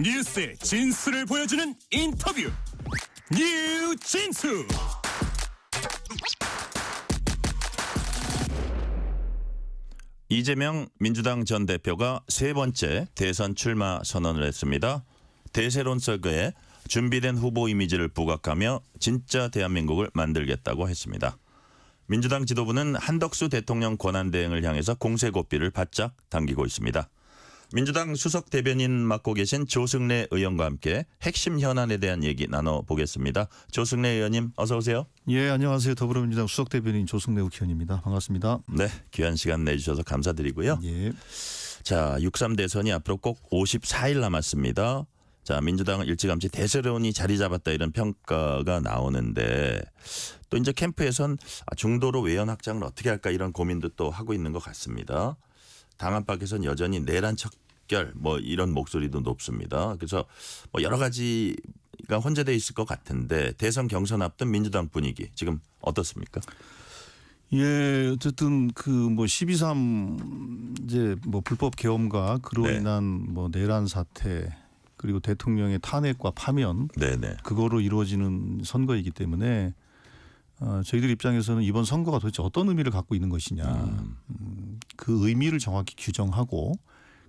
뉴스의 진수를 보여주는 인터뷰 뉴진수. 이재명 민주당 전 대표가 세 번째 대선 출마 선언을 했습니다. 대세론 속에 준비된 후보 이미지를 부각하며 진짜 대한민국을 만들겠다고 했습니다. 민주당 지도부는 한덕수 대통령 권한대행을 향해서 공세 고삐를 바짝 당기고 있습니다. 민주당 수석 대변인 맡고 계신 조승래 의원과 함께 핵심 현안에 대한 얘기 나눠보겠습니다. 조승래 의원님 어서 오세요. 예, 안녕하세요. 더불어민주당 수석 대변인 조승래 국회의원입니다. 반갑습니다. 네, 귀한 시간 내주셔서 감사드리고요. 예. 자, 6.3 대선이 앞으로 꼭 54일 남았습니다. 자, 민주당은 일찌감치 대세론이 자리 잡았다 이런 평가가 나오는데 또 이제 캠프에선 중도로 외연 확장을 어떻게 할까 이런 고민도 또 하고 있는 것 같습니다. 당 안팎에서는 여전히 내란 척결 뭐 이런 목소리도 높습니다. 그래서 뭐 여러 가지가 혼재돼 있을 것 같은데 대선 경선 앞둔 민주당 분위기 지금 어떻습니까? 예, 어쨌든 그 뭐 12.3 이제 뭐 불법 계엄과 그로 네. 인한 뭐 내란 사태 그리고 대통령의 탄핵과 파면 네네. 그거로 이루어지는 선거이기 때문에 저희들 입장에서는 이번 선거가 도대체 어떤 의미를 갖고 있는 것이냐 그 의미를 정확히 규정하고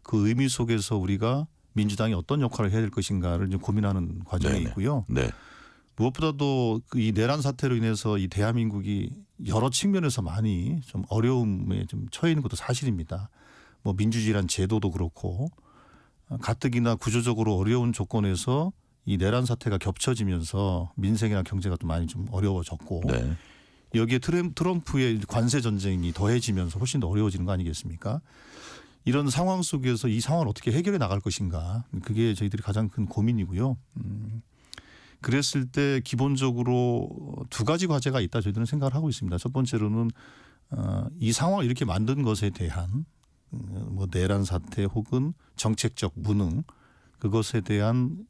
그 의미 속에서 우리가 민주당이 어떤 역할을 해야 될 것인가를 좀 고민하는 과정에 네네. 있고요. 네. 무엇보다도 이 내란 사태로 인해서 이 대한민국이 여러 측면에서 많이 좀 어려움에 좀 처해 있는 것도 사실입니다. 뭐 민주주의란 제도도 그렇고 가뜩이나 구조적으로 어려운 조건에서 이 내란 사태가 겹쳐지면서 민생이나 경제가 좀 많이 좀 어려워졌고 네. 여기에 트럼프의 관세 전쟁이 더해지면서 훨씬 더 어려워지는 거 아니겠습니까? 이런 상황 속에서 이 상황을 어떻게 해결해 나갈 것인가 그게 저희들이 가장 큰 고민이고요. 그랬을 때 기본적으로 두 가지 과제가 있다 저희들은 생각을 하고 있습니다. 첫 번째로는 이 상황을 이렇게 만든 것에 대한 뭐 내란 사태 혹은 정책적 무능 그것에 대한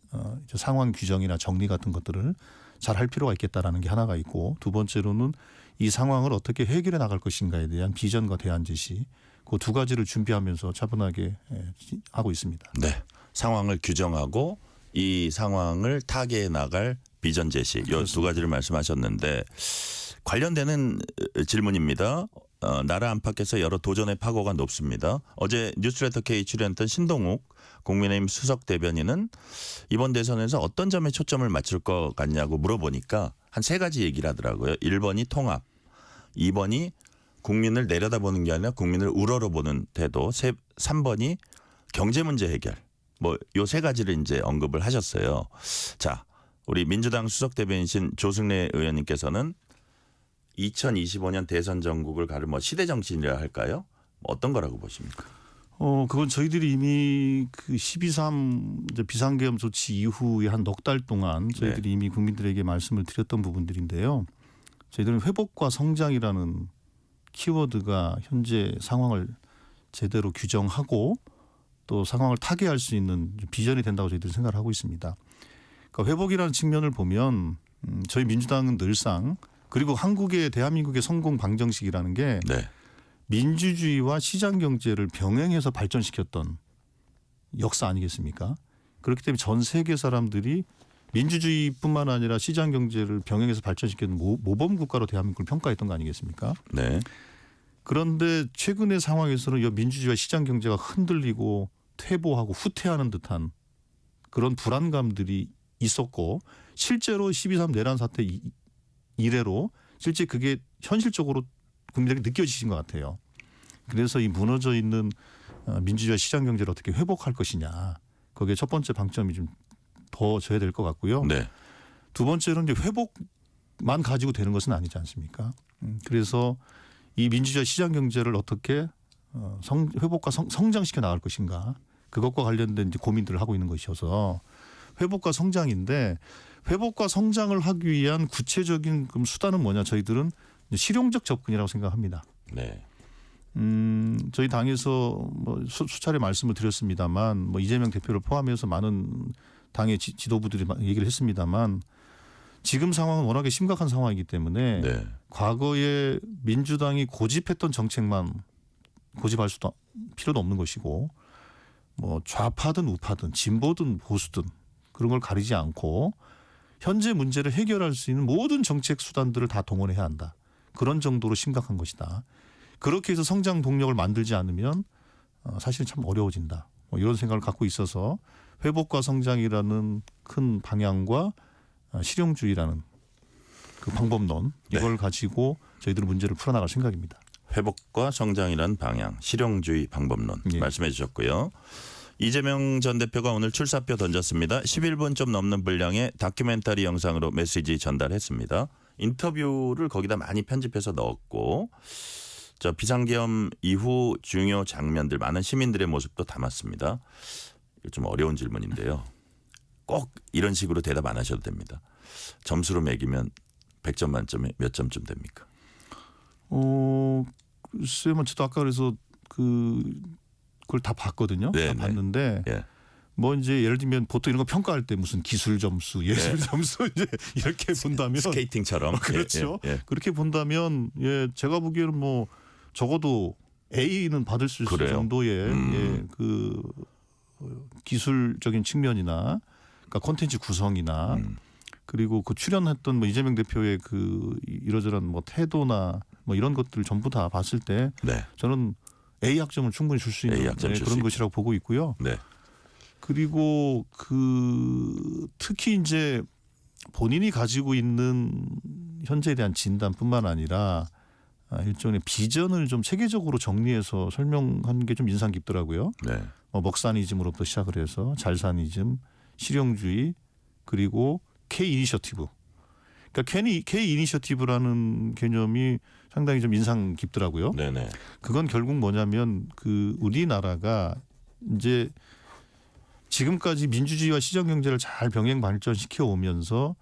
상황 규정이나 정리 같은 것들을 잘 할 필요가 있겠다라는 게 하나가 있고 두 번째로는 이 상황을 어떻게 해결해 나갈 것인가에 대한 비전과 대안 제시 그 두 가지를 준비하면서 차분하게 하고 있습니다. 네. 상황을 규정하고 이 상황을 타개해 나갈 비전 제시 이 두 가지를 말씀하셨는데 관련되는 질문입니다. 나라 안팎에서 여러 도전의 파고가 높습니다. 어제 뉴스레터 K 출연했던 신동욱 국민의힘 수석 대변인은 이번 대선에서 어떤 점에 초점을 맞출 것 같냐고 물어보니까 한 세 가지 얘기를 하더라고요. 1번이 통합, 2번이 국민을 내려다보는 게 아니라 국민을 우러러보는 태도, 3번이 경제 문제 해결. 뭐 요 세 가지를 이제 언급을 하셨어요. 자, 우리 민주당 수석 대변인신 조승래 의원님께서는 2025년 대선 전국을 가를 뭐 시대 정신이라 할까요? 어떤 거라고 보십니까? 그건 저희들이 이미 그 12.3 이제 비상계엄 조치 이후에 한 넉 달 동안 저희들이 이미 국민들에게 말씀을 드렸던 부분들인데요. 저희들은 회복과 성장이라는 키워드가 현재 상황을 제대로 규정하고 또 상황을 타개할 수 있는 비전이 된다고 저희들은 생각을 하고 있습니다. 그러니까 회복이라는 측면을 보면 저희 민주당은 늘상 그리고 한국의 대한민국의 성공 방정식이라는 게 네. 민주주의와 시장 경제를 병행해서 발전시켰던 역사 아니겠습니까? 그렇기 때문에 전 세계 사람들이 민주주의뿐만 아니라 시장 경제를 병행해서 발전시켰던 모범 국가로 대한민국을 평가했던 거 아니겠습니까? 네. 그런데 최근의 상황에서는 이 민주주의와 시장 경제가 흔들리고 퇴보하고 후퇴하는 듯한 그런 불안감들이 있었고 실제로 12.3 내란 사태 이래로 실제 그게 현실적으로 국민들에게 느껴지신 것 같아요. 그래서 이 무너져 있는 민주주의와 시장 경제를 어떻게 회복할 것이냐. 거기에 첫 번째 방점이 좀 더 져야 될 것 같고요. 네. 두 번째는 이제 회복만 가지고 되는 것은 아니지 않습니까? 그래서 이 민주주의와 시장 경제를 어떻게 회복과 성장시켜 나갈 것인가. 그것과 관련된 이제 고민들을 하고 있는 것이어서 회복과 성장인데 회복과 성장을 하기 위한 구체적인 수단은 뭐냐 저희들은 실용적 접근이라고 생각합니다. 네. 저희 당에서 뭐 수차례 말씀을 드렸습니다만 뭐 이재명 대표를 포함해서 많은 당의 지도부들이 얘기를 했습니다만 지금 상황은 워낙에 심각한 상황이기 때문에 네. 과거에 민주당이 고집했던 정책만 고집할 필요도 없는 것이고 뭐 좌파든 우파든 진보든 보수든 그런 걸 가리지 않고 현재 문제를 해결할 수 있는 모든 정책 수단들을 다 동원해야 한다. 그런 정도로 심각한 것이다. 그렇게 해서 성장 동력을 만들지 않으면 사실 참 어려워진다. 뭐 이런 생각을 갖고 있어서 회복과 성장이라는 큰 방향과 실용주의라는 그 방법론 이걸 가지고 저희들은 문제를 풀어나갈 생각입니다. 회복과 성장이라는 방향, 실용주의 방법론 예. 말씀해 주셨고요. 이재명 전 대표가 오늘 출사표 던졌습니다. 11분 좀 넘는 분량의 다큐멘터리 영상으로 메시지 전달했습니다. 인터뷰를 거기다 많이 편집해서 넣었고 저 비상계엄 이후 중요 장면들 많은 시민들의 모습도 담았습니다. 이거 좀 어려운 질문인데요. 꼭 이런 식으로 대답 안 하셔도 됩니다. 점수로 매기면 100점 만점에 몇 점쯤 됩니까? 글쎄요, 저도 아까 그래서 그걸 다 봤거든요. 네, 다 봤는데 예. 뭐 이제 예를 들면 보통 이런 거 평가할 때 무슨 기술 점수, 예술 점수 이제 이렇게 본다면 스케이팅처럼 그렇죠. 예, 예, 예. 그렇게 본다면 제가 보기에는 뭐 적어도 A는 받을 수 있을 그래요? 정도의 그 기술적인 측면이나 그러니까 콘텐츠 구성이나 그리고 그 출연했던 뭐 이재명 대표의 그 이러저런 뭐 태도나 뭐 이런 것들 전부 다 봤을 때 네. 저는 A 학점을 충분히 줄 수 있는 A 학점 줄수 그런 있고. 것이라고 보고 있고요. 네. 그리고 특히 이제 본인이 가지고 있는 현재에 대한 진단뿐만 아니라 일종의 비전을 좀 체계적으로 정리해서 설명한 게 좀 인상 깊더라고요. 네. 뭐 먹사니즘으로부터 시작을 해서 잘사니즘, 실용주의 그리고 K 이니셔티브. 그러니까 K 이니셔티브라는 개념이 상당히 좀 인상 깊더라고요. 네네. 그건 결국 뭐냐면 그 우리나라가 이제 지금까지 민주주의와 시장 경제를 잘 병행 발전시켜 오면서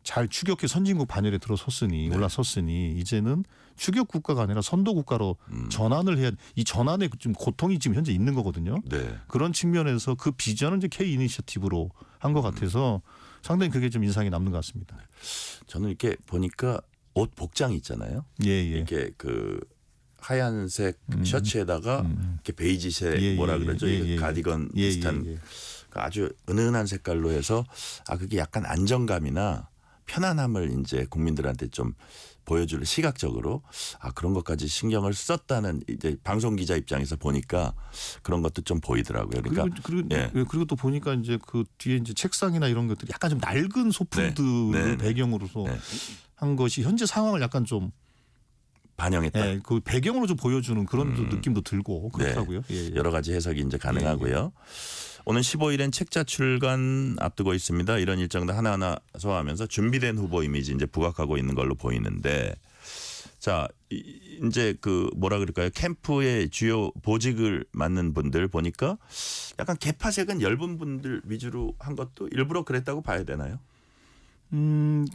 잘 추격해 선진국 반열에 들어섰으니 네. 올라섰으니 이제는 추격 국가가 아니라 선도 국가로 전환을 해야 이 전환에 좀 고통이 지금 현재 있는 거거든요. 네. 그런 측면에서 그 비전을 이제 K 이니셔티브로 한 것 같아서 상당히 그게 좀 인상이 남는 것 같습니다. 저는 이렇게 보니까 옷 복장이 있잖아요. 예. 이렇게 그 하얀색 셔츠에다가 이렇게 베이지색 예, 뭐라 예, 그러죠? 예, 이게 예, 가디건 예, 비슷한 예. 아주 은은한 색깔로 해서 그게 약간 안정감이나 편안함을 이제 국민들한테 좀 보여줄 시각적으로 그런 것까지 신경을 썼다는 이제 방송 기자 입장에서 보니까 그런 것도 좀 보이더라고요. 그러니까 그리고 또 보니까 이제 그 뒤에 이제 책상이나 이런 것들이 약간 좀 낡은 소품들을 네. 배경으로서 네. 한 것이 현재 상황을 약간 좀 반영했다. 그 배경으로 좀 보여주는 그런 좀 느낌도 들고 그렇더라고요. 예. 여러 가지 해석이 이제 가능하고요. 오늘 15일엔 책자 출간 앞두고 있습니다. 이런 일정도 하나하나 소화하면서 준비된 후보 이미지 이제 부각하고 있는 걸로 보이는데, 자 이제 그 뭐라 그럴까요? 캠프의 주요 보직을 맡는 분들 보니까 약간 개파색은 엷은 분들 위주로 한 것도 일부러 그랬다고 봐야 되나요?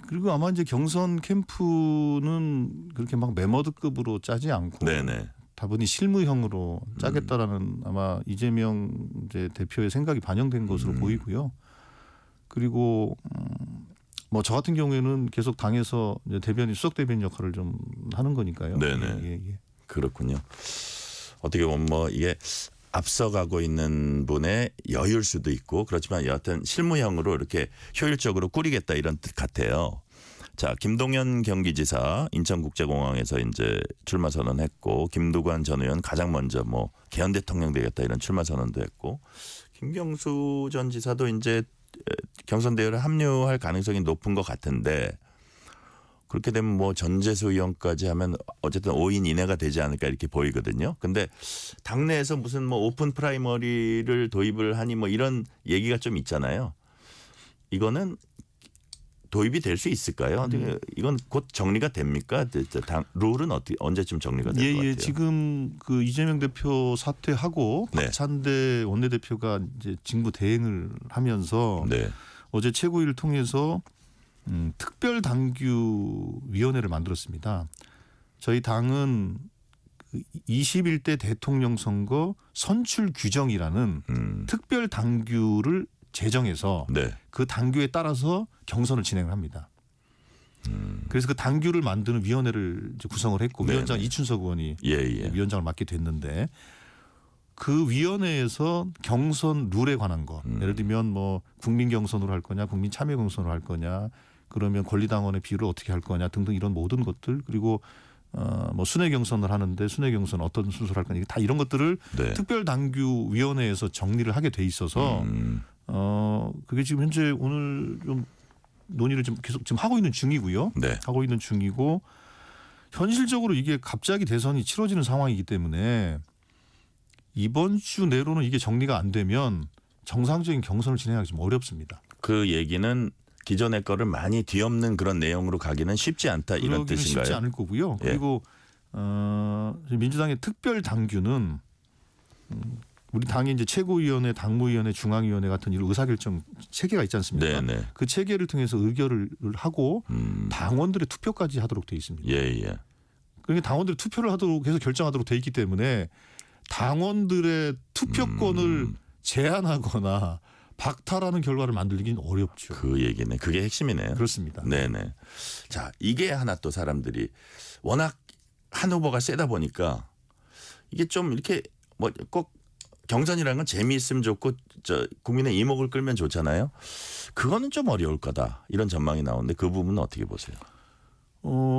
그리고 아마 이제 경선 캠프는 그렇게 막 메머드급으로 짜지 않고 네네. 다분히 실무형으로 짜겠다라는 아마 이재명 이제 대표의 생각이 반영된 것으로 보이고요. 그리고 뭐 저 같은 경우에는 계속 당에서 이제 대변인 수석 대변인 역할을 좀 하는 거니까요. 네네. 예. 그렇군요. 어떻게 보면 뭐 이게 앞서가고 있는 분의 여유일 수도 있고 그렇지만 여하튼 실무형으로 이렇게 효율적으로 꾸리겠다 이런 뜻 같아요. 자, 김동연 경기지사 인천국제공항에서 이제 출마 선언했고 김두관 전 의원 가장 먼저 뭐 개헌 대통령 되겠다 이런 출마 선언도 했고 김경수 전 지사도 이제 경선 대회를 합류할 가능성이 높은 것 같은데 그렇게 되면 뭐 전재수 의원까지 하면 어쨌든 5인 이내가 되지 않을까 이렇게 보이거든요. 근데 당내에서 무슨 뭐 오픈 프라이머리를 도입을 하니 뭐 이런 얘기가 좀 있잖아요. 이거는 도입이 될 수 있을까요? 이건 곧 정리가 됩니까? 룰은 언제쯤 정리가 될 것 같아요? 지금 그 이재명 대표 사퇴하고 네. 박찬대 원내대표가 이제 직무 대행을 하면서 네. 어제 최고위를 통해서 특별 당규 위원회를 만들었습니다. 저희 당은 그 21대 대통령 선거 선출 규정이라는 특별 당규를 제정해서 네. 그 당규에 따라서 경선을 진행을 합니다. 그래서 그 당규를 만드는 위원회를 이제 구성을 했고 네, 위원장 네. 이춘석 의원이 예. 위원장을 맡게 됐는데 그 위원회에서 경선 룰에 관한 것, 예를 들면 뭐 국민 경선으로 할 거냐, 국민 참여 경선으로 할 거냐, 그러면 권리당원의 비율을 어떻게 할 거냐 등등 이런 모든 것들, 그리고 뭐 순회 경선을 하는데 순회 경선 어떤 순서를 할 거냐, 다 이런 것들을 네. 특별당규위원회에서 정리를 하게 돼 있어서 그게 지금 현재 오늘 좀 논의를 좀 계속 지금 하고 있는 중이고요. 네. 하고 있는 중이고 현실적으로 이게 갑자기 대선이 치러지는 상황이기 때문에 이번 주 내로는 이게 정리가 안 되면 정상적인 경선을 진행하기 좀 어렵습니다. 그 얘기는 기존의 거를 많이 뒤엎는 그런 내용으로 가기는 쉽지 않다 이런 그러기는 뜻인가요? 쉽지 않을 거고요. 예. 그리고 민주당의 특별 당규는 우리 당의 이제 최고위원회, 당무위원회, 중앙위원회 같은 이런 의사결정 체계가 있지 않습니까? 네네. 그 체계를 통해서 의결을 하고 당원들의 투표까지 하도록 돼 있습니다. 예. 그러니까 당원들이 투표를 하도록 해서 결정하도록 돼 있기 때문에 당원들의 투표권을 제한하거나 박탈하는 결과를 만들기는 어렵죠. 그 얘기네. 그게 핵심이네요. 그렇습니다. 네네. 자, 이게 하나 또 사람들이 워낙 한 후보가 세다 보니까 이게 좀 이렇게 뭐 꼭 경선이라는 건 재미있으면 좋고 저 국민의 이목을 끌면 좋잖아요. 그거는 좀 어려울 거다. 이런 전망이 나오는데 그 부분은 어떻게 보세요?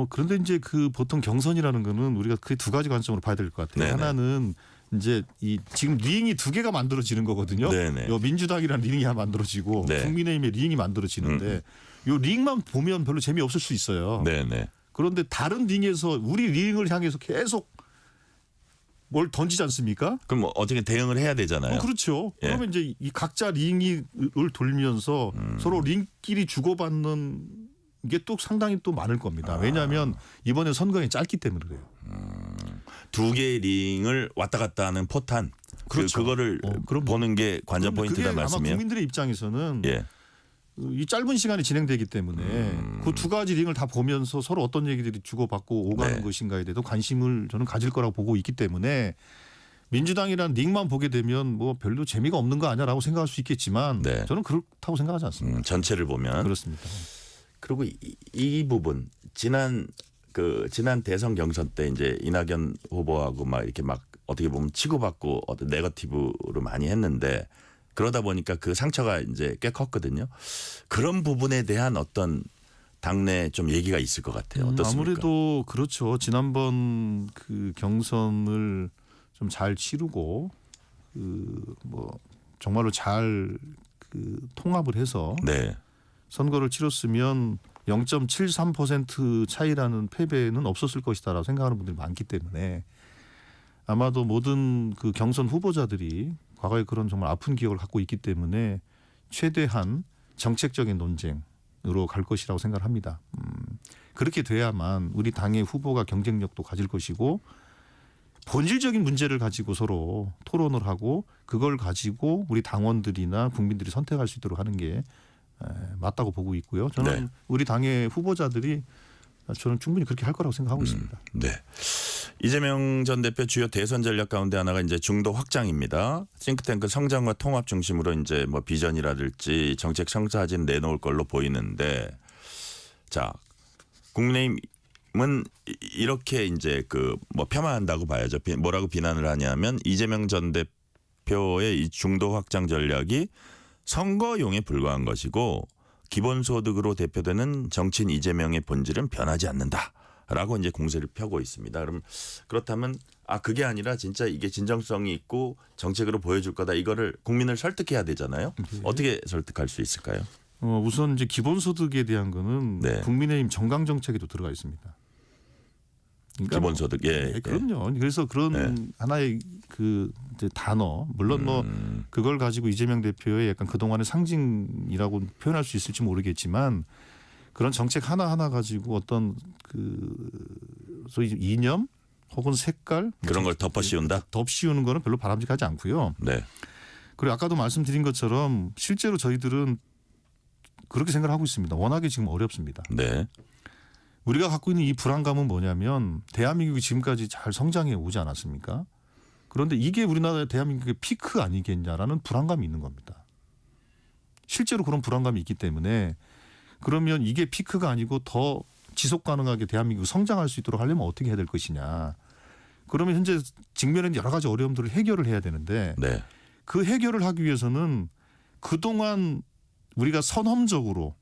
그런데 이제 그 보통 경선이라는 거는 우리가 그 두 가지 관점으로 봐야 될 것 같아요. 네네. 하나는 이제 이 지금 링이 두 개가 만들어지는 거거든요. 네네. 요 민주당이라는 링이 하나 만들어지고 네. 국민의힘의 링이 만들어지는데 요 링만 보면 별로 재미없을 수 있어요. 네네. 그런데 다른 링에서 우리 링을 향해서 계속 뭘 던지지 않습니까? 그럼 뭐 어떻게 대응을 해야 되잖아요. 그렇죠. 예. 그러면 이제 이 각자 링을 돌면서 서로 링끼리 주고받는 게 또 상당히 또 많을 겁니다. 왜냐하면 이번에 선거가 짧기 때문에 그래요. 두 개의 링을 왔다 갔다 하는 포탄. 그렇죠. 그거를 그럼 보는 게 관전 그런데 포인트다 그게 아마 말씀이에요. 국민들의 입장에서는 예. 이 짧은 시간이 진행되기 때문에 그 두 가지 링을 다 보면서 서로 어떤 얘기들이 주고받고 오가는 네. 것인가에 대해서 관심을 저는 가질 거라고 보고 있기 때문에 민주당이란 링만 보게 되면 뭐 별로 재미가 없는 거 아니야라고 생각할 수 있겠지만 네. 저는 그렇다고 생각하지 않습니다. 전체를 보면 그렇습니다. 그리고 이 부분 지난 대선 경선 때 이제 이낙연 후보하고 막 이렇게 막 어떻게 보면 치고받고 어떤 네거티브로 많이 했는데 그러다 보니까 그 상처가 이제 꽤 컸거든요. 그런 부분에 대한 어떤 당내 좀 얘기가 있을 것 같아요. 어떻습니까? 아무래도 그렇죠. 지난번 그 경선을 좀 잘 치르고 그 뭐 정말로 잘 그 통합을 해서 네. 선거를 치렀으면 0.73% 차이라는 패배는 없었을 것이다라고 생각하는 분들이 많기 때문에 아마도 모든 그 경선 후보자들이 과거에 그런 정말 아픈 기억을 갖고 있기 때문에 최대한 정책적인 논쟁으로 갈 것이라고 생각을 합니다. 그렇게 돼야만 우리 당의 후보가 경쟁력도 가질 것이고 본질적인 문제를 가지고 서로 토론을 하고 그걸 가지고 우리 당원들이나 국민들이 선택할 수 있도록 하는 게 맞다고 보고 있고요. 저는 네. 우리 당의 후보자들이 저는 충분히 그렇게 할 거라고 생각하고 있습니다. 네. 이재명 전 대표 주요 대선 전략 가운데 하나가 이제 중도 확장입니다. 싱크탱크 성장과 통합 중심으로 이제 뭐 비전이라든지 정책 성사진 내놓을 걸로 보이는데 자, 국민의힘은 이렇게 이제 그 뭐 폄하한다고 봐야죠. 뭐라고 비난을 하냐면 이재명 전 대표의 이 중도 확장 전략이 선거용에 불과한 것이고 기본소득으로 대표되는 정치인 이재명의 본질은 변하지 않는다라고 이제 공세를 펴고 있습니다. 그렇다면 그게 아니라 진짜 이게 진정성이 있고 정책으로 보여줄 거다. 이거를 국민을 설득해야 되잖아요. 어떻게 설득할 수 있을까요? 우선 이제 기본소득에 대한 거는 네. 국민의힘 정강 정책에도 들어가 있습니다. 그러니까 기본소득. 예. 그럼요. 그래서 그런 하나의 그 이제 단어 물론 뭐 그걸 가지고 이재명 대표의 약간 그동안의 상징이라고 표현할 수 있을지 모르겠지만 그런 정책 하나하나 가지고 어떤 그 소위 이념 혹은 색깔 그런 걸 덮어씌운다. 덮씌우는 거는 별로 바람직하지 않고요. 네. 그리고 아까도 말씀드린 것처럼 실제로 저희들은 그렇게 생각을 하고 있습니다. 워낙에 지금 어렵습니다. 네. 우리가 갖고 있는 이 불안감은 뭐냐면 대한민국이 지금까지 잘 성장해 오지 않았습니까? 그런데 이게 우리나라의 대한민국의 피크 아니겠냐라는 불안감이 있는 겁니다. 실제로 그런 불안감이 있기 때문에 그러면 이게 피크가 아니고 더 지속 가능하게 대한민국이 성장할 수 있도록 하려면 어떻게 해야 될 것이냐. 그러면 현재 직면에 있는 여러 가지 어려움들을 해결을 해야 되는데 네. 그 해결을 하기 위해서는 그동안 우리가 선험적으로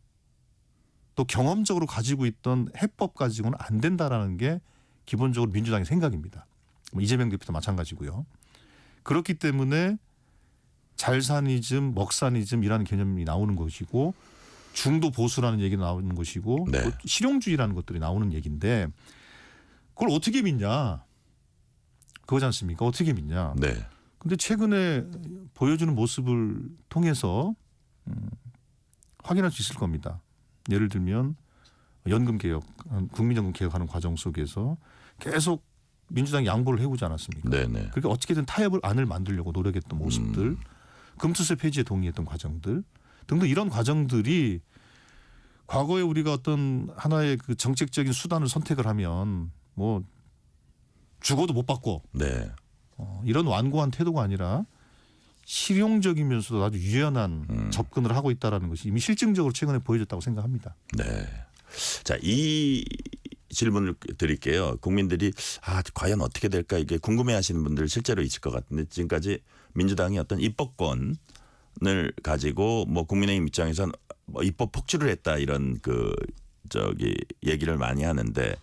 또 경험적으로 가지고 있던 해법 가지고는 안 된다라는 게 기본적으로 민주당의 생각입니다. 뭐 이재명 대표도 마찬가지고요. 그렇기 때문에 잘사니즘, 먹사니즘이라는 개념이 나오는 것이고 중도 보수라는 얘기가 나오는 것이고 네. 또 실용주의라는 것들이 나오는 얘기인데 그걸 어떻게 믿냐? 그거지 않습니까? 어떻게 믿냐? 네. 근데 최근에 보여주는 모습을 통해서 확인할 수 있을 겁니다. 예를 들면 연금 개혁, 국민연금 개혁하는 과정 속에서 계속 민주당이 양보를 해오지 않았습니까? 네네. 그렇게 어떻게든 타협을 안을 만들려고 노력했던 모습들, 금투세 폐지에 동의했던 과정들 등등 이런 과정들이 과거에 우리가 어떤 하나의 그 정책적인 수단을 선택을 하면 뭐 죽어도 못 받고 네. 이런 완고한 태도가 아니라 실용적이면서도 아주 유연한 접근을 하고 있다는 것이 이미 실증적으로 최근에 보여줬다고 생각합니다. 네. 자, 이 질문을 드릴게요. 국민들이 과연 어떻게 될까 이게 궁금해하시는 분들 실제로 있을 것 같은데 지금까지 민주당이 어떤 입법권을 가지고 뭐 국민의힘 입장에선 뭐 입법 폭주를 했다 이런 얘기를 많이 하는데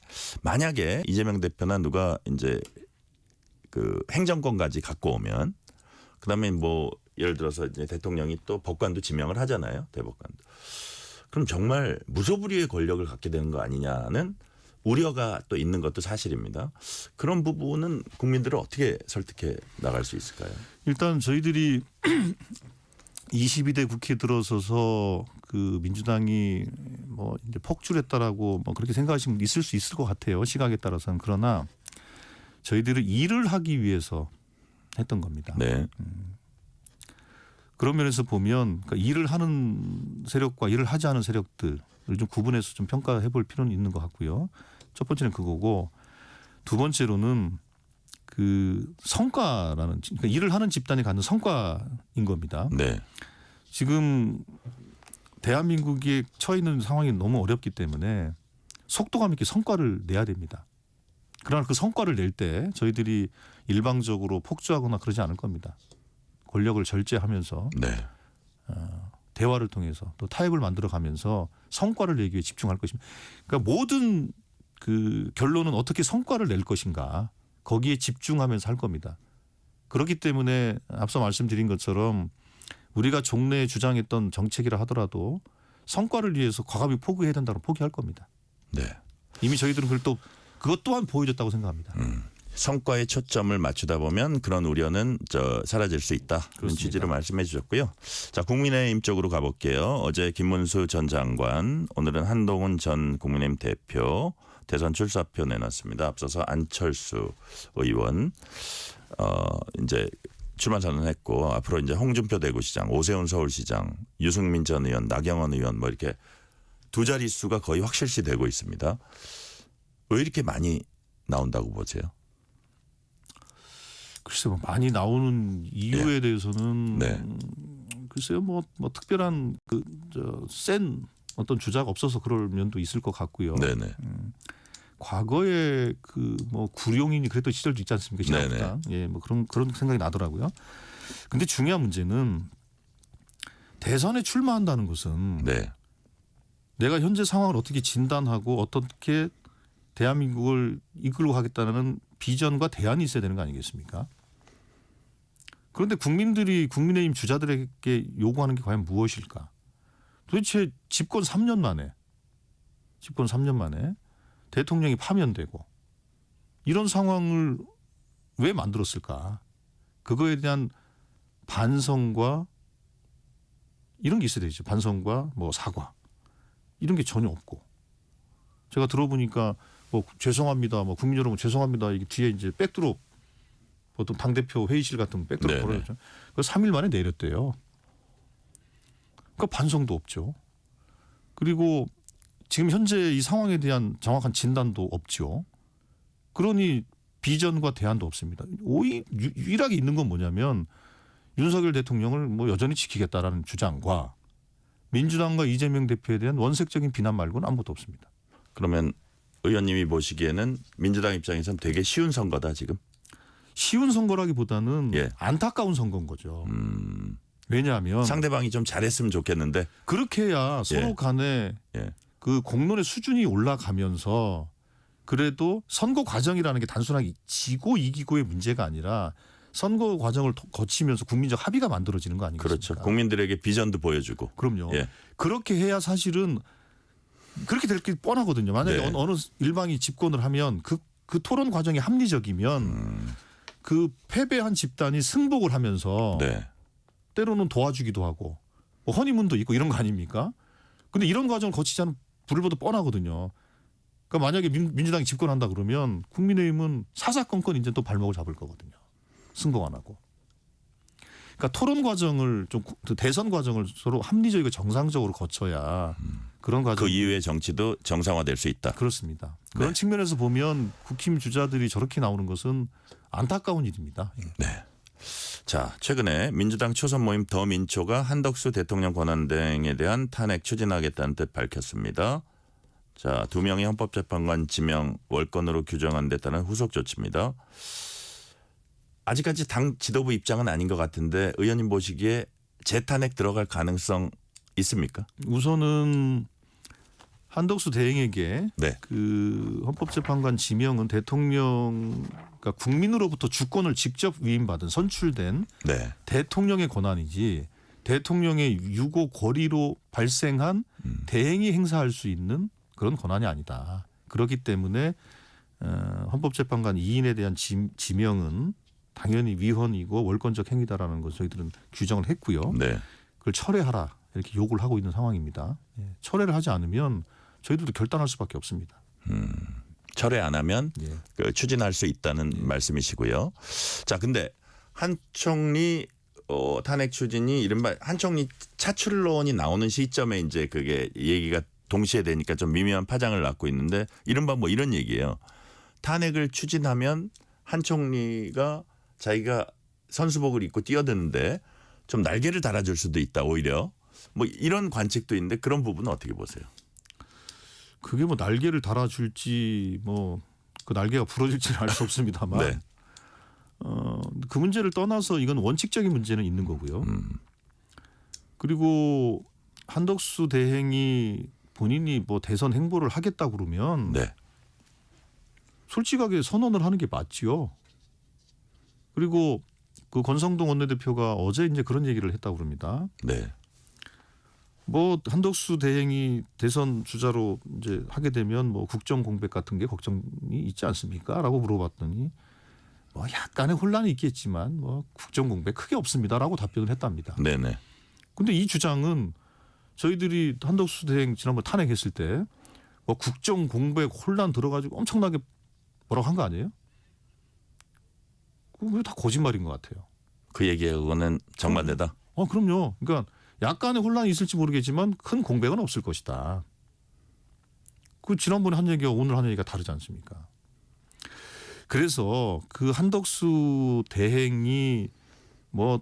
만약에 이재명 대표나 누가 이제 그 행정권까지 갖고 오면 그다음에 뭐 예를 들어서 이제 대통령이 또 법관도 지명을 하잖아요. 대법관도. 그럼 정말 무소불위의 권력을 갖게 되는 거 아니냐는 우려가 또 있는 것도 사실입니다. 그런 부분은 국민들을 어떻게 설득해 나갈 수 있을까요? 일단 저희들이 22대 국회에 들어서서 그 민주당이 뭐 이제 폭주했다라고 뭐 그렇게 생각하시면 있을 수 있을 것 같아요. 시각에 따라서는. 그러나 저희들은 일을 하기 위해서 했던 겁니다. 네. 그런 면에서 보면 그러니까 일을 하는 세력과 일을 하지 않은 세력들을 좀 구분해서 좀 평가해 볼 필요는 있는 것 같고요. 첫 번째는 그거고 두 번째로는 그 성과라는 그러니까 일을 하는 집단이 갖는 성과인 겁니다. 네. 지금 대한민국이 처해 있는 상황이 너무 어렵기 때문에 속도감 있게 성과를 내야 됩니다. 그러나 그 성과를 낼 때 저희들이 일방적으로 폭주하거나 그러지 않을 겁니다. 권력을 절제하면서 네. 대화를 통해서 또 타협을 만들어가면서 성과를 내기 위해 집중할 것입니다. 그러니까 모든 그 결론은 어떻게 성과를 낼 것인가 거기에 집중하면서 할 겁니다. 그렇기 때문에 앞서 말씀드린 것처럼 우리가 종래에 주장했던 정책이라 하더라도 성과를 위해서 과감히 포기해야 된다고 포기할 겁니다. 네. 이미 저희들은 그것 또한 보여줬다고 생각합니다. 성과에 초점을 맞추다 보면 그런 우려는 사라질 수 있다. 그런 그렇습니다. 취지로 말씀해 주셨고요. 자, 국민의힘 쪽으로 가볼게요. 어제 김문수 전 장관, 오늘은 한동훈 전 국민의힘 대표 대선 출사표 내놨습니다. 앞서서 안철수 의원 이제 출마 선언했고 앞으로 이제 홍준표 대구시장, 오세훈 서울시장, 유승민 전 의원, 나경원 의원 뭐 이렇게 두 자릿수가 거의 확실시 되고 있습니다. 왜 이렇게 많이 나온다고 보세요? 글쎄요, 많이 나오는 이유에 대해서는 네. 글쎄요, 뭐 특별한 센 어떤 주자가 없어서 그럴 면도 있을 것 같고요. 네네. 과거에 그 뭐 구룡인이 그랬던 시절도 있지 않습니까? 신한국당. 예, 뭐 그런 생각이 나더라고요. 근데 중요한 문제는 대선에 출마한다는 것은 네. 내가 현재 상황을 어떻게 진단하고 어떻게 대한민국을 이끌고 가겠다는 비전과 대안이 있어야 되는 거 아니겠습니까? 그런데 국민들이 국민의힘 주자들에게 요구하는 게 과연 무엇일까? 도대체 집권 3년 만에 대통령이 파면되고 이런 상황을 왜 만들었을까? 그거에 대한 반성과 이런 게 있어야 되죠. 반성과 뭐 사과 이런 게 전혀 없고 제가 들어보니까 뭐 죄송합니다, 뭐 국민 여러분 죄송합니다. 이게 뒤에 이제 백드롭 보통 당대표 회의실 같은 백드롭 걸어줬죠. 그 3일 만에 내렸대요. 그러니까 반성도 없죠. 그리고 지금 현재 이 상황에 대한 정확한 진단도 없죠. 그러니 비전과 대안도 없습니다. 유일하게 있는 건 뭐냐면 윤석열 대통령을 뭐 여전히 지키겠다라는 주장과 민주당과 이재명 대표에 대한 원색적인 비난 말고는 아무것도 없습니다. 그러면 의원님이 보시기에는 민주당 입장에서는 되게 쉬운 선거다 지금? 쉬운 선거라기보다는 예. 안타까운 선거인 거죠. 왜냐하면 상대방이 좀 잘했으면 좋겠는데. 그렇게 해야 서로 예. 간에 예. 그 공론의 수준이 올라가면서 그래도 선거 과정이라는 게 단순하게 지고 이기고의 문제가 아니라 선거 과정을 거치면서 국민적 합의가 만들어지는 거 아니겠습니까? 그렇죠. 국민들에게 비전도 보여주고. 그럼요. 예. 그렇게 해야 사실은 그렇게 될 게 뻔하거든요. 만약에 네. 어느 일방이 집권을 하면 그 토론 과정이 합리적이면 그 패배한 집단이 승복을 하면서 네. 때로는 도와주기도 하고 뭐 허니문도 있고 이런 거 아닙니까? 근데 이런 과정을 거치지 않으면 불을 보도 뻔하거든요. 그러니까 만약에 민주당이 집권한다 그러면 국민의힘은 사사건건 이제 또 발목을 잡을 거거든요. 승복 안 하고. 그러니까 토론 과정을 좀 대선 과정을 서로 합리적이고 정상적으로 거쳐야 그런 과정. 그 이후의 정치도 정상화될 수 있다. 그렇습니다. 그런 네. 측면에서 보면 국힘 주자들이 저렇게 나오는 것은 안타까운 일입니다. 예. 네. 자, 최근에 민주당 초선 모임 더민초가 한덕수 대통령 권한대행에 대한 탄핵 추진하겠다는 뜻 밝혔습니다. 자, 2명의 헌법재판관 지명 월권으로 규정한 데 따른 후속 조치입니다. 아직까지 당 지도부 입장은 아닌 것 같은데 의원님 보시기에 재탄핵 들어갈 가능성 있습니까? 우선은 한덕수 대행에게 네. 그 헌법재판관 지명은 대통령 그러니까 국민으로부터 주권을 직접 위임받은 선출된 네. 대통령의 권한이지 대통령의 유고 권리로 발생한 대행이 행사할 수 있는 그런 권한이 아니다. 그렇기 때문에 헌법재판관 2인에 대한 지명은 당연히 위헌이고 월권적 행위다라는 것을 저희들은 규정을 했고요. 네. 그걸 철회하라 이렇게 요구를 하고 있는 상황입니다. 예, 철회를 하지 않으면 저희들도 결단할 수밖에 없습니다. 철회 안 하면 예. 그 추진할 수 있다는 말씀이시고요. 자, 근데 한 총리 탄핵 추진이 이른바 한 총리 차출론이 나오는 시점에 이제 그게 얘기가 동시에 되니까 좀 미묘한 파장을 낳고 있는데 이른바 뭐 이런 얘기예요. 탄핵을 추진하면 한 총리가 자기가 선수복을 입고 뛰어드는데 좀 날개를 달아줄 수도 있다 오히려 뭐 이런 관측도 있는데 그런 부분은 어떻게 보세요? 그게 뭐 날개를 달아줄지 뭐 그 날개가 부러질지는 알 수 없습니다만 네. 그 문제를 떠나서 이건 원칙적인 문제는 있는 거고요. 그리고 한덕수 대행이 본인이 뭐 대선 행보를 하겠다 그러면 네. 솔직하게 선언을 하는 게 맞지요. 그리고 그 권성동 원내대표가 어제 이제 그런 얘기를 했다고 그럽니다. 네. 뭐 한덕수 대행이 대선 주자로 이제 하게 되면 뭐 국정 공백 같은 게 걱정이 있지 않습니까?라고 물어봤더니 뭐 약간의 혼란이 있겠지만 뭐 국정 공백 크게 없습니다라고 답변을 했답니다. 네네. 근데 이 주장은 저희들이 한덕수 대행 지난번 탄핵했을 때 뭐 국정 공백 혼란 들어가지고 엄청나게 뭐라고 한 거 아니에요? 그거 다 거짓말인 것 같아요. 그 얘기하고는 정반대다. 그럼요. 그러니까 약간의 혼란이 있을지 모르겠지만 큰 공백은 없을 것이다. 그 지난번에 한 얘기와 오늘 한 얘기가 다르지 않습니까? 그래서 그 한덕수 대행이 뭐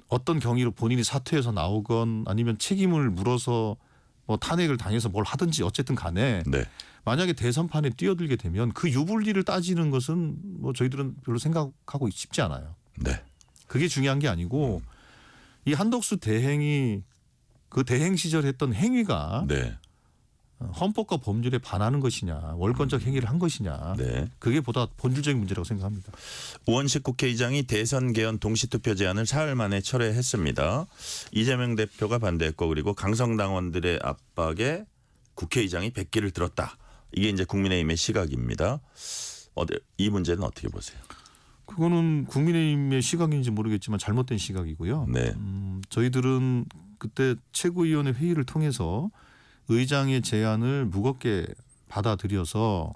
어떤 경위로 본인이 사퇴해서 나오건 아니면 책임을 물어서 뭐 탄핵을 당해서 뭘 하든지 어쨌든 간에 네. 만약에 대선판에 뛰어들게 되면 그 유불리를 따지는 것은 뭐 저희들은 별로 생각하고 싶지 않아요. 네. 그게 중요한 게 아니고 이 한덕수 대행이 그 대행 시절 했던 행위가 네. 헌법과 법률에 반하는 것이냐 월권적 행위를 한 것이냐 네. 그게 보다 본질적인 문제라고 생각합니다. 우원식 국회의장이 대선 개헌 동시투표 제안을 사흘 만에 철회했습니다. 이재명 대표가 반대했고 그리고 강성당원들의 압박에 국회의장이 백기를 들었다. 이게 이제 국민의힘의 시각입니다. 이 문제는 어떻게 보세요? 그거는 국민의힘의 시각인지 모르겠지만 잘못된 시각이고요. 네. 저희들은 그때 최고위원회 회의를 통해서 의장의 제안을 무겁게 받아들여서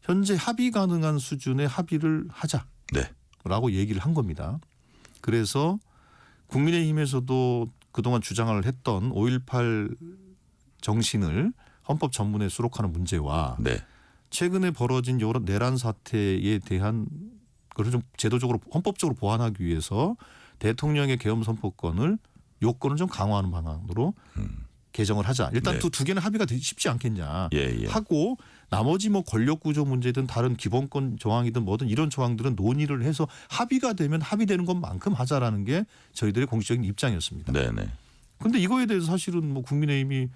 현재 합의 가능한 수준의 합의를 하자라고 네. 얘기를 한 겁니다. 그래서 국민의힘에서도 그동안 주장을 했던 5.18 정신을 헌법 전문에 수록하는 문제와 네. 최근에 벌어진 여러 내란 사태에 대한 그걸 좀 제도적으로 헌법적으로 보완하기 위해서 대통령의 계엄 선포권을 요건을 좀 강화하는 방향으로 개정을 하자. 일단 네. 두 개는 합의가 쉽지 않겠냐 예, 예. 하고 나머지 뭐 권력 구조 문제든 다른 기본권 조항이든 뭐든 이런 조항들은 논의를 해서 합의가 되면 합의되는 것만큼 하자라는 게 저희들의 공식적인 입장이었습니다. 네네. 근데 이거에 대해서 사실은 뭐 국민의힘이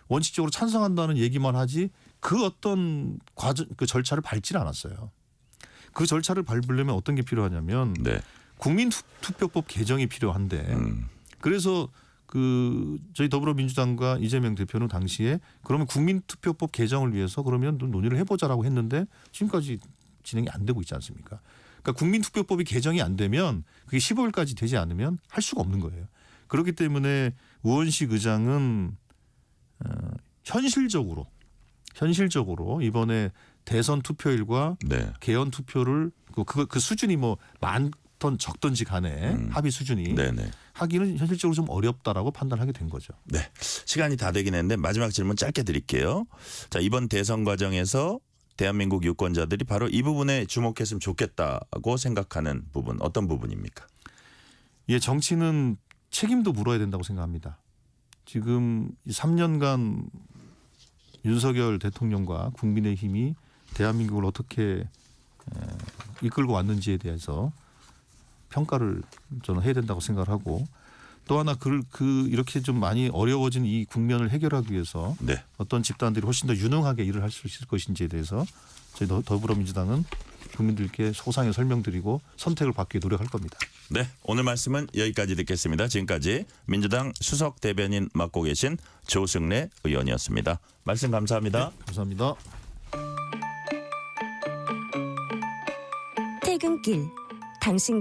원칙적으로 찬성한다는 얘기만 하지 그 어떤 과정 그 절차를 밟질 않았어요. 그 절차를 밟으려면 어떤 게 필요하냐면 네. 국민투표법 개정이 필요한데 그래서 그 저희 더불어민주당과 이재명 대표는 당시에 그러면 국민투표법 개정을 위해서 그러면 논의를 해보자라고 했는데 지금까지 진행이 안 되고 있지 않습니까? 그러니까 국민투표법이 개정이 안 되면 그게 15일까지 되지 않으면 할 수가 없는 거예요. 그렇기 때문에 우원식 의장은 현실적으로 이번에 대선 투표일과 네. 개헌 투표를 그 수준이 뭐 많던 적던지 간에 합의 수준이 네네. 하기는 현실적으로 좀 어렵다라고 판단하게 된 거죠. 네. 시간이 다 되긴 했는데 마지막 질문 짧게 드릴게요. 자, 이번 대선 과정에서 대한민국 유권자들이 바로 이 부분에 주목했으면 좋겠다고 생각하는 부분 어떤 부분입니까? 예, 정치는 책임도 물어야 된다고 생각합니다. 지금 3년간 윤석열 대통령과 국민의힘이 대한민국을 어떻게 이끌고 왔는지에 대해서 평가를 저는 해야 된다고 생각을 하고 또 하나 이렇게 좀 많이 어려워진 이 국면을 해결하기 위해서 네. 어떤 집단들이 훨씬 더 유능하게 일을 할 수 있을 것인지에 대해서 저희 더불어민주당은 국민들께 소상히 설명드리고 선택을 받기 위해 노력할 겁니다. 네. 오늘 말씀은 여기까지 듣겠습니다. 지금까지 민주당 수석 대변인 맡고 계신 조승래 의원이었습니다. 말씀 감사합니다. 네, 감사합니다. 퇴근길 당신